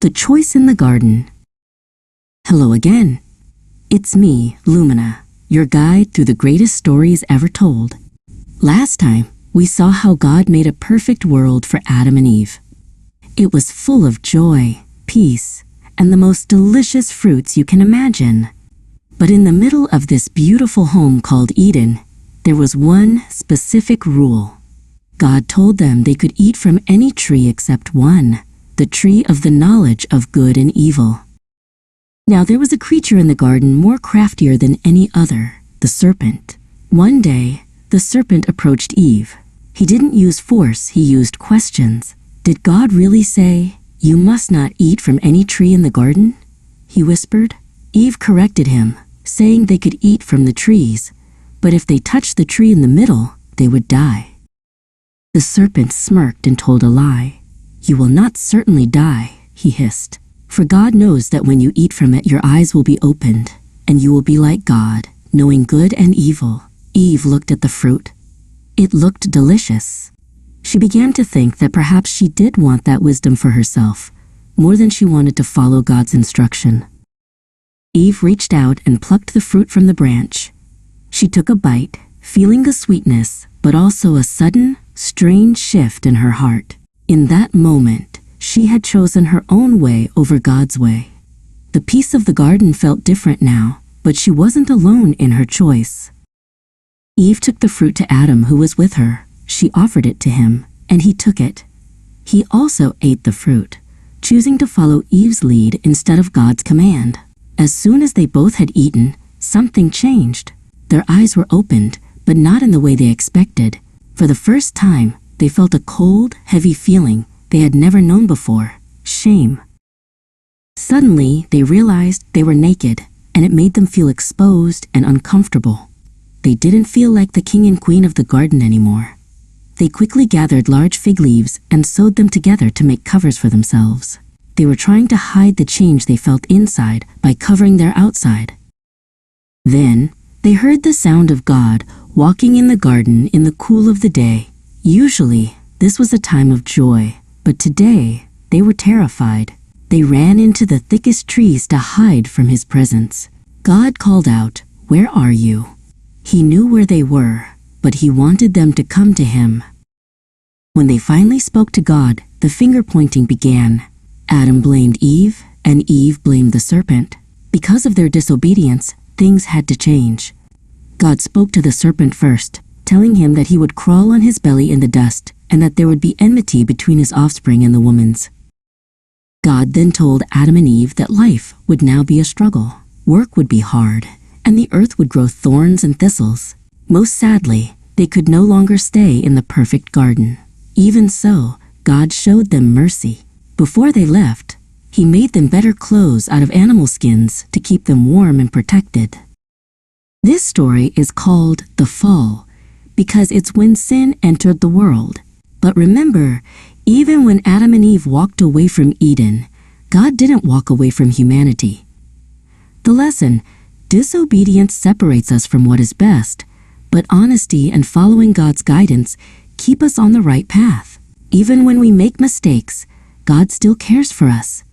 The choice in the garden. Hello again. It's me, Lumina, your guide through the greatest stories ever told. Last time, we saw how God made a perfect world for Adam and Eve. It was full of joy, peace, and the most delicious fruits you can imagine. But in the middle of this beautiful home called Eden, there was one specific rule. God told them they could eat from any tree except one, the tree of the knowledge of good and evil. Now there was a creature in the garden more craftier than any other, the serpent. One day, the serpent approached Eve. He didn't use force, he used questions. Did God really say, "You must not eat from any tree in the garden?" he whispered. Eve corrected him, saying they could eat from the trees, but if they touched the tree in the middle, they would die. The serpent smirked and told a lie. "You will not certainly die," he hissed. "For God knows that when you eat from it, your eyes will be opened, and you will be like God, knowing good and evil." Eve looked at the fruit. It looked delicious. She began to think that perhaps she did want that wisdom for herself, more than she wanted to follow God's instruction. Eve reached out and plucked the fruit from the branch. She took a bite, feeling the sweetness, but also a sudden, strange shift in her heart. In that moment, she had chosen her own way over God's way. The piece of the garden felt different now, but she wasn't alone in her choice. Eve took the fruit to Adam, who was with her. She offered it to him, and he took it. He also ate the fruit, choosing to follow Eve's lead instead of God's command. As soon as they both had eaten, something changed. Their eyes were opened, but not in the way they expected. For the first time, they felt a cold, heavy feeling they had never known before: shame. Suddenly, they realized they were naked, and it made them feel exposed and uncomfortable. They didn't feel like the king and queen of the garden anymore. They quickly gathered large fig leaves and sewed them together to make covers for themselves. They were trying to hide the change they felt inside by covering their outside. Then, they heard the sound of God walking in the garden in the cool of the day. Usually, this was a time of joy, but today, they were terrified. They ran into the thickest trees to hide from his presence. God called out, "Where are you?" He knew where they were, but he wanted them to come to him. When they finally spoke to God, the finger-pointing began. Adam blamed Eve, and Eve blamed the serpent. Because of their disobedience, things had to change. God spoke to the serpent first, telling him that he would crawl on his belly in the dust, and that there would be enmity between his offspring and the woman's. God then told Adam and Eve that life would now be a struggle. Work would be hard, and the earth would grow thorns and thistles. Most sadly, they could no longer stay in the perfect garden. Even so, God showed them mercy. Before they left, he made them better clothes out of animal skins to keep them warm and protected. This story is called The Fall because it's when sin entered the world. But remember, even when Adam and Eve walked away from Eden, God didn't walk away from humanity. The lesson: disobedience separates us from what is best, but honesty and following God's guidance keep us on the right path. Even when we make mistakes, God still cares for us.